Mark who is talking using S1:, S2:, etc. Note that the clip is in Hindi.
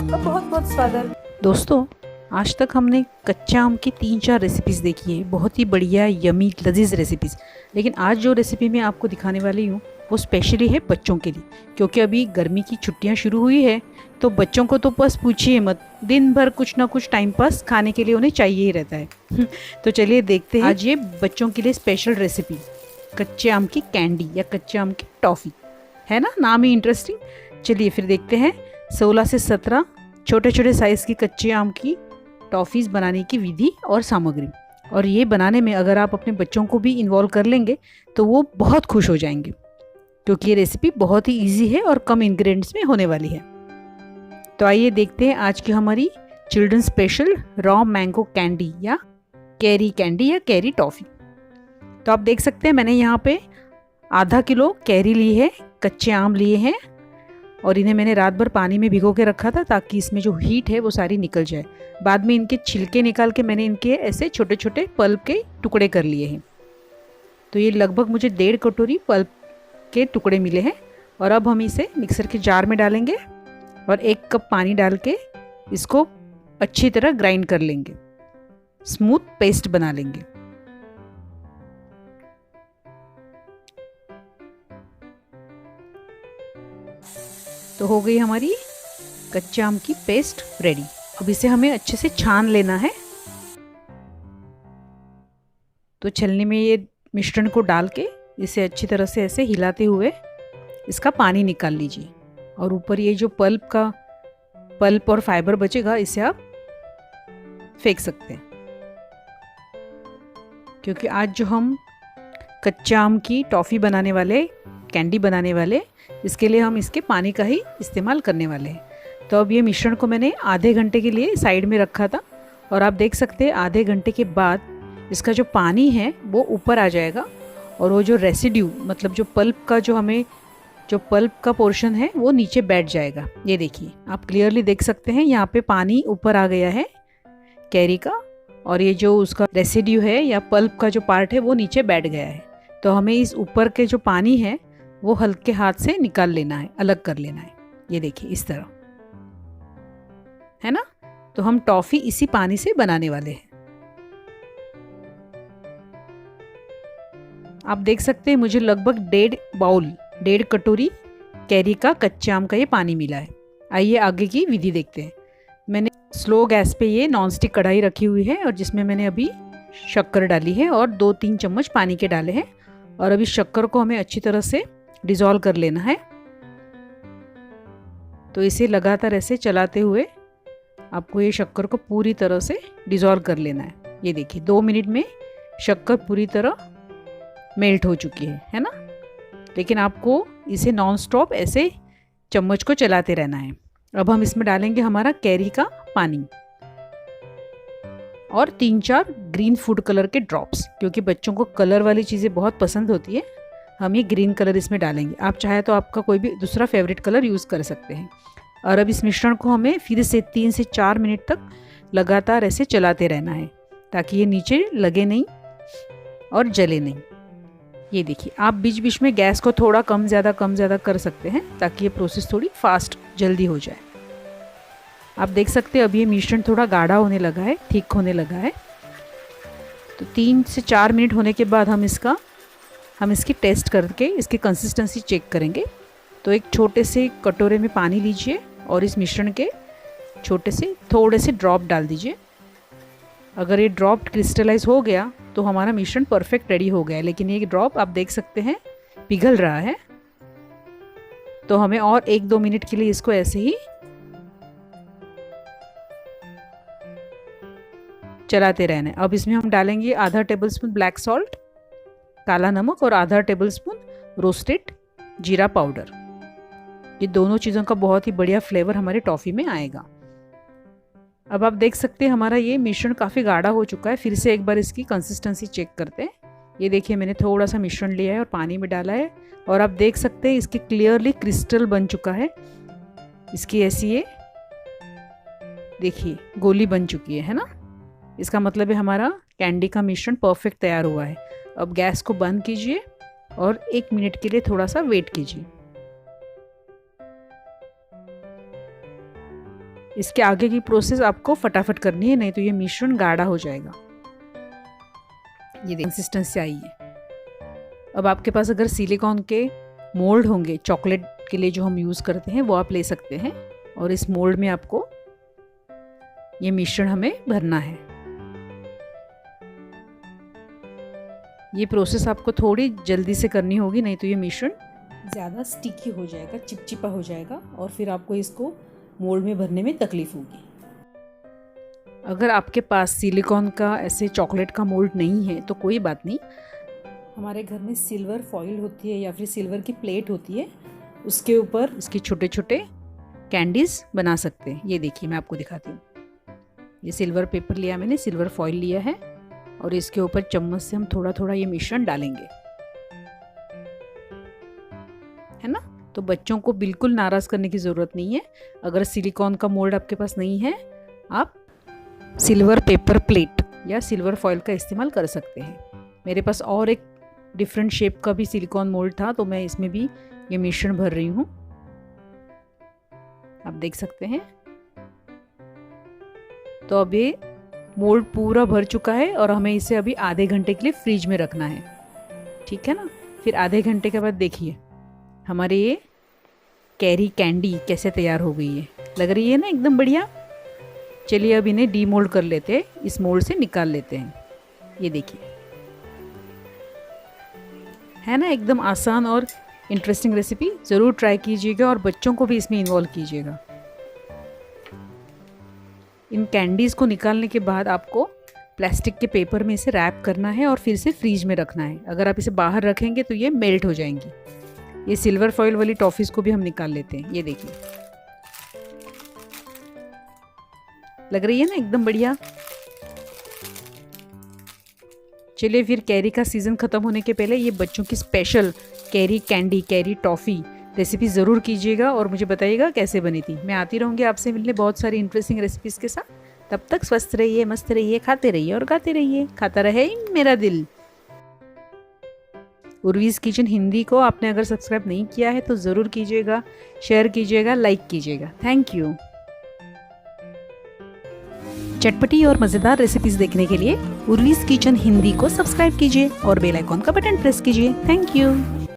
S1: आपका बहुत बहुत स्वागत।
S2: दोस्तों, आज तक हमने कच्चे आम की 3-4 रेसिपीज़ देखी है, बहुत ही बढ़िया यमी लजीज रेसिपीज़। लेकिन आज जो रेसिपी मैं आपको दिखाने वाली हूँ वो स्पेशली है बच्चों के लिए, क्योंकि अभी गर्मी की छुट्टियाँ शुरू हुई है। तो बच्चों को तो बस पूछिए मत, दिन भर कुछ ना कुछ टाइम पास खाने के लिए उन्हें चाहिए ही रहता है। तो चलिए देखते हैं आज ये बच्चों के लिए स्पेशल रेसिपी, कच्चे आम की कैंडी या कच्चे आम की टॉफ़ी। है ना, नाम ही इंटरेस्टिंग। चलिए फिर देखते हैं 16 से 17 छोटे छोटे साइज़ की कच्चे आम की टॉफ़ीज़ बनाने की विधि और सामग्री। और ये बनाने में अगर आप अपने बच्चों को भी इन्वॉल्व कर लेंगे तो वो बहुत खुश हो जाएंगे, क्योंकि ये रेसिपी बहुत ही इजी है और कम इंग्रेडिएंट्स में होने वाली है। तो आइए देखते हैं आज की हमारी children special raw mango candy या कैंडी या कैरी टॉफ़ी। तो आप देख सकते हैं मैंने यहाँ पे आधा किलो कैरी ली है, कच्चे आम लिए हैं और इन्हें मैंने रात भर पानी में भिगो के रखा था ताकि इसमें जो हीट है वो सारी निकल जाए। बाद में इनके छिलके निकाल के मैंने इनके ऐसे छोटे छोटे पल्प के टुकड़े कर लिए हैं। तो ये लगभग मुझे 1.5 कटोरी पल्प के टुकड़े मिले हैं। और अब हम इसे मिक्सर के जार में डालेंगे और 1 कप पानी डाल के इसको अच्छी तरह ग्राइंड कर लेंगे, स्मूथ पेस्ट बना लेंगे। तो हो गई हमारी कच्चे आम की पेस्ट रेडी। अब इसे हमें अच्छे से छान लेना है। तो छलनी में ये मिश्रण को डाल के इसे अच्छी तरह से ऐसे हिलाते हुए इसका पानी निकाल लीजिए। और ऊपर ये जो पल्प और फाइबर बचेगा इसे आप फेंक सकते हैं, क्योंकि आज जो हम कच्चे आम की टॉफ़ी बनाने वाले, कैंडी बनाने वाले, इसके लिए हम इसके पानी का ही इस्तेमाल करने वाले हैं। तो अब ये मिश्रण को मैंने आधे घंटे के लिए साइड में रखा था और आप देख सकते हैं आधे घंटे के बाद इसका जो पानी है वो ऊपर आ जाएगा और वो जो रेसिड्यू, मतलब जो पल्प का पोर्शन है वो नीचे बैठ जाएगा। ये देखिए, आप क्लियरली देख सकते हैं यहाँ पे पानी ऊपर आ गया है कैरी का और ये जो उसका रेसिड्यू है या पल्प का जो पार्ट है वो नीचे बैठ गया है। तो हमें इस ऊपर के जो पानी है वो हल्के हाथ से निकाल लेना है, अलग कर लेना है। ये देखिए इस तरह, है ना। तो हम टॉफ़ी इसी पानी से बनाने वाले हैं। आप देख सकते हैं मुझे लगभग 1.5 कटोरी कैरी का कच्चे आम का ये पानी मिला है। आइए आगे की विधि देखते हैं। मैंने स्लो गैस पे ये नॉनस्टिक कढ़ाई रखी हुई है और जिसमें मैंने अभी शक्कर डाली है और 2-3 चम्मच पानी के डाले हैं। और अभी शक्कर को हमें अच्छी तरह से डिज़ोल्व कर लेना है। तो इसे लगातार ऐसे चलाते हुए आपको ये शक्कर को पूरी तरह से डिज़ोल्व कर लेना है। ये देखिए 2 मिनट में शक्कर पूरी तरह मेल्ट हो चुकी है ना। लेकिन आपको इसे नॉन स्टॉप ऐसे चम्मच को चलाते रहना है। अब हम इसमें डालेंगे हमारा कैरी का पानी और 3-4 ग्रीन फूड कलर के ड्रॉप्स, क्योंकि बच्चों को कलर वाली चीज़ें बहुत पसंद होती है। हम ये ग्रीन कलर इसमें डालेंगे। आप चाहे तो आपका कोई भी दूसरा फेवरेट कलर यूज़ कर सकते हैं। और अब इस मिश्रण को हमें फिर से 3 से 4 मिनट तक लगातार ऐसे चलाते रहना है ताकि ये नीचे लगे नहीं और जले नहीं। ये देखिए, आप बीच बीच में गैस को थोड़ा कम ज़्यादा कर सकते हैं ताकि ये प्रोसेस थोड़ी फास्ट जल्दी हो जाए। आप देख सकते हैं अब ये मिश्रण थोड़ा गाढ़ा होने लगा है, ठीक होने लगा है। तो 3 से 4 मिनट होने के बाद हम इसकी टेस्ट करके इसकी कंसिस्टेंसी चेक करेंगे। तो एक छोटे से कटोरे में पानी लीजिए और इस मिश्रण के थोड़े से ड्रॉप डाल दीजिए। अगर ये ड्रॉप क्रिस्टलाइज हो गया तो हमारा मिश्रण परफेक्ट रेडी हो गया है। लेकिन ये ड्रॉप आप देख सकते हैं पिघल रहा है, तो हमें और 1-2 मिनट के लिए इसको ऐसे ही चलाते रहना है। अब इसमें हम डालेंगे आधा टेबलस्पून ब्लैक सॉल्ट, काला नमक और आधा टेबलस्पून रोस्टेड जीरा पाउडर। ये दोनों चीज़ों का बहुत ही बढ़िया फ्लेवर हमारे टॉफ़ी में आएगा। अब आप देख सकते हैं हमारा ये मिश्रण काफ़ी गाढ़ा हो चुका है। फिर से एक बार इसकी कंसिस्टेंसी चेक करते हैं। ये देखिए, मैंने थोड़ा सा मिश्रण लिया है और पानी में डाला है और आप देख सकते हैं इसकी क्लियरली क्रिस्टल बन चुका है। इसकी ऐसी ये देखिए गोली बन चुकी है ना। इसका मतलब है हमारा कैंडी का मिश्रण परफेक्ट तैयार हुआ है। अब गैस को बंद कीजिए और 1 मिनट के लिए थोड़ा सा वेट कीजिए। इसके आगे की प्रोसेस आपको फटाफट करनी है, नहीं तो ये मिश्रण गाढ़ा हो जाएगा। ये कंसिस्टेंसी आई है। अब आपके पास अगर सिलिकॉन के मोल्ड होंगे चॉकलेट के लिए जो हम यूज़ करते हैं, वो आप ले सकते हैं। और इस मोल्ड में आपको ये मिश्रण हमें भरना है। ये प्रोसेस आपको थोड़ी जल्दी से करनी होगी, नहीं तो ये मिश्रण ज़्यादा स्टिकी हो जाएगा, चिपचिपा हो जाएगा और फिर आपको इसको मोल्ड में भरने में तकलीफ होगी। अगर आपके पास सिलिकॉन का ऐसे चॉकलेट का मोल्ड नहीं है तो कोई बात नहीं, हमारे घर में सिल्वर फॉइल होती है या फिर सिल्वर की प्लेट होती है, उसके ऊपर इसके छोटे छोटे कैंडीज़ बना सकते हैं। ये देखिए मैं आपको दिखाती हूँ। ये सिल्वर पेपर लिया मैंने, सिल्वर फॉइल लिया है और इसके ऊपर चम्मच से हम थोड़ा थोड़ा ये मिश्रण डालेंगे, है ना। तो बच्चों को बिल्कुल नाराज़ करने की ज़रूरत नहीं है। अगर सिलिकॉन का मोल्ड आपके पास नहीं है, आप सिल्वर पेपर प्लेट या सिल्वर फॉइल का इस्तेमाल कर सकते हैं। मेरे पास और एक डिफरेंट शेप का भी सिलिकॉन मोल्ड था, तो मैं इसमें भी ये मिश्रण भर रही हूँ। आप देख सकते हैं। तो अब ये मोल्ड पूरा भर चुका है और हमें इसे अभी आधे घंटे के लिए फ्रिज में रखना है, ठीक है ना। फिर आधे घंटे के बाद देखिए हमारे ये कैरी कैंडी कैसे तैयार हो गई है। लग रही है ना एकदम बढ़िया। चलिए अब इन्हें डीमोल्ड कर लेते हैं, इस मोल्ड से निकाल लेते हैं। ये देखिए, है ना एकदम आसान और इंटरेस्टिंग रेसिपी। ज़रूर ट्राई कीजिएगा और बच्चों को भी इसमें इन्वॉल्व कीजिएगा। इन कैंडीज़ को निकालने के बाद आपको प्लास्टिक के पेपर में इसे रैप करना है और फिर से फ्रीज में रखना है। अगर आप इसे बाहर रखेंगे तो ये मेल्ट हो जाएंगी। ये सिल्वर फॉइल वाली टॉफ़ीज़ को भी हम निकाल लेते हैं। ये देखिए, लग रही है ना एकदम बढ़िया। चलिए फिर कैरी का सीज़न ख़त्म होने के पहले ये बच्चों की special carry candy, carry toffee recipe ज़रूर कीजिएगा और मुझे बताइएगा कैसे बनी थी। मैं आती रहूँगी आपसे मिलने बहुत सारी इंटरेस्टिंग रेसिपीज़ के साथ। तब तक स्वस्थ रहिए, मस्त रहिए, खाते रहिए और गाते रहिए। खाता रहे मेरा दिल। उर्वीज़ किचन हिंदी को आपने अगर सब्सक्राइब नहीं किया है तो ज़रूर कीजिएगा, शेयर कीजिएगा, लाइक कीजिएगा। Thank you. चटपटी और मज़ेदार रेसिपीज़ देखने के लिए उर्वीज़ किचन हिंदी को सब्सक्राइब कीजिए और बेल आइकॉन का बटन प्रेस कीजिए। Thank you.